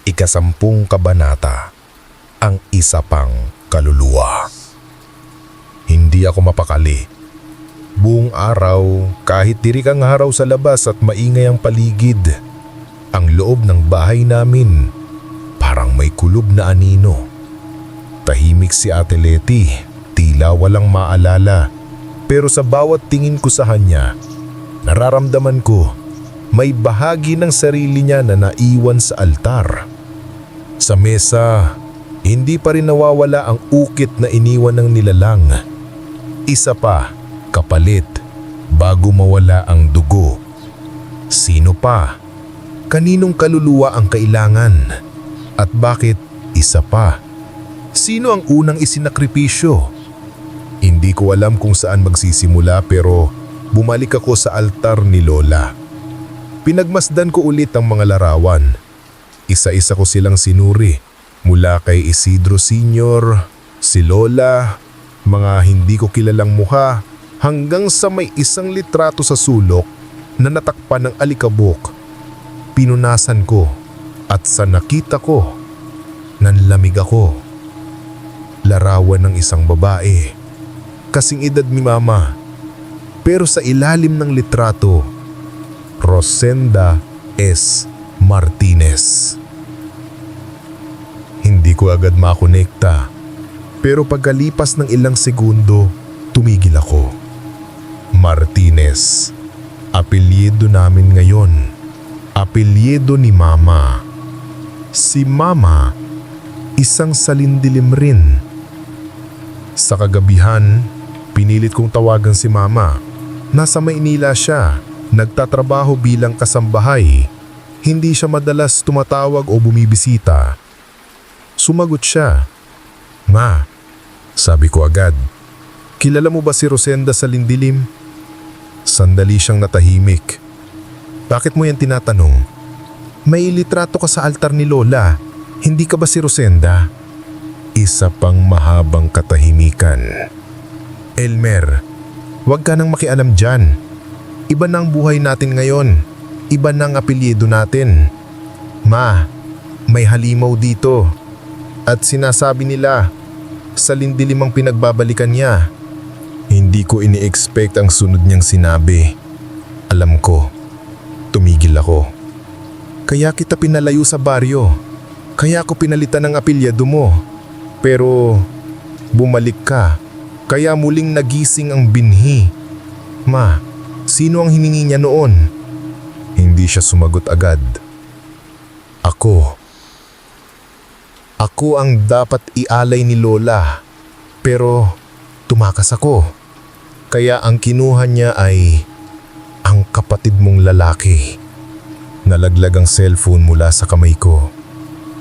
Ika-10 kabanata, ang isa pang kaluluwa. Hindi ako mapakali. Buong araw, kahit tirik ang araw sa labas at maingay ang paligid, ang loob ng bahay namin parang may kulob na anino. Tahimik si Ate Leti, tila walang maalala. Pero sa bawat tingin ko sa kanya, nararamdaman ko may bahagi ng sarili niya na naiwan sa altar. Sa mesa, hindi pa rin nawawala ang ukit na iniwan ng nilalang. Isa pa, kapalit, bago mawala ang dugo. Sino pa? Kaninong kaluluwa ang kailangan? At bakit isa pa? Sino ang unang isinakripisyo? Hindi ko alam kung saan magsisimula pero bumalik ako sa altar ni Lola. Pinagmasdan ko ulit ang mga larawan. Isa-isa ko silang sinuri, mula kay Isidro Sr., si Lola, mga hindi ko kilalang mukha, hanggang sa may isang litrato sa sulok na natakpan ng alikabok. Pinunasan ko at sa nakita ko, nanlamig ako. Larawan ng isang babae, kasing edad ni Mama, pero sa ilalim ng litrato, Rosenda S. Martinez. Hindi ko agad makonekta, pero pagkalipas ng ilang segundo, tumigil ako. Martinez, apelyido namin ngayon. Apelyido ni Mama. Si Mama, isang salindilim rin. Sa kagabihan, pinilit kong tawagan si Mama. Nasa Maynila siya. Nagtatrabaho bilang kasambahay. Hindi siya madalas tumatawag o bumibisita. Sumagot siya. "Ma," sabi ko agad. "Kilala mo ba si Rosenda Salindilim?" Sandali siyang natahimik. "Bakit mo yan tinatanong? May litrato ka sa altar ni Lola. Hindi ka ba si Rosenda?" Isa pang mahabang katahimikan. "Elmer, huwag ka nang makialam dyan. Iba na ang buhay natin ngayon. Iba na ang apelyido natin. Ma, may halimaw dito. At sinasabi nila, Salindilim ang pinagbabalikan niya." Hindi ko ini-expect ang sunod niyang sinabi. Alam ko, tumigil ako. "Kaya kita pinalayo sa baryo. Kaya ako pinalitan ng apelyido mo. Pero bumalik ka. Kaya muling nagising ang binhi. Ma, sino ang hiningi niya noon?" Hindi siya sumagot agad. Ako. Ako ang dapat ialay ni Lola. Pero tumakas ako. Kaya ang kinuha niya ay ang kapatid mong lalaki. Nalaglag ang cellphone mula sa kamay ko.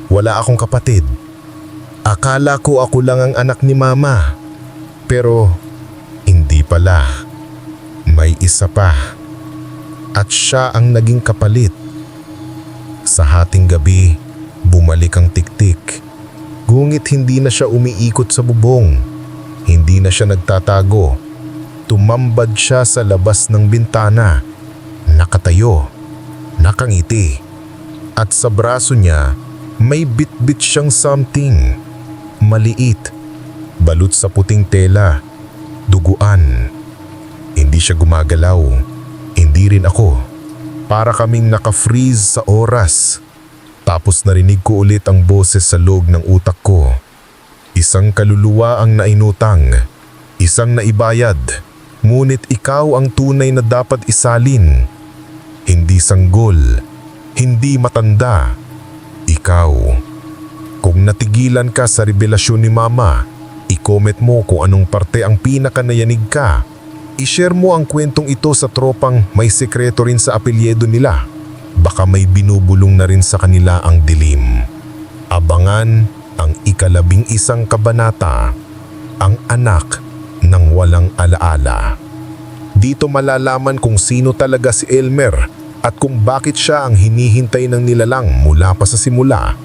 Wala akong kapatid. Akala ko ako lang ang anak ni Mama. Pero hindi pala. May isa pa. At siya ang naging kapalit. Sa hating gabi, bumalik ang tiktik. Ngunit hindi na siya umiikot sa bubong. Hindi na siya nagtatago. Tumambad siya sa labas ng bintana. Nakatayo. Nakangiti. At sa braso niya, may bit-bit siyang something. Maliit. Balot sa puting tela. Duguan. Hindi siya gumagalaw. Hindi rin ako. Para kaming naka-freeze sa oras. Tapos narinig ko ulit ang boses sa loob ng utak ko. Isang kaluluwa ang nainutang. Isang naibayad. Ngunit ikaw ang tunay na dapat isalin. Hindi sanggol. Hindi matanda. Ikaw. Kung natigilan ka sa revelasyon ni Mama, i-comment mo kung anong parte ang pinakanayanig ka. I-share mo ang kwentong ito sa tropang may sekreto rin sa apelyido nila. Baka may binubulong na rin sa kanila ang dilim. Abangan ang 11 kabanata, ang anak ng walang alaala. Dito malalaman kung sino talaga si Elmer at kung bakit siya ang hinihintay ng nilalang mula pa sa simula.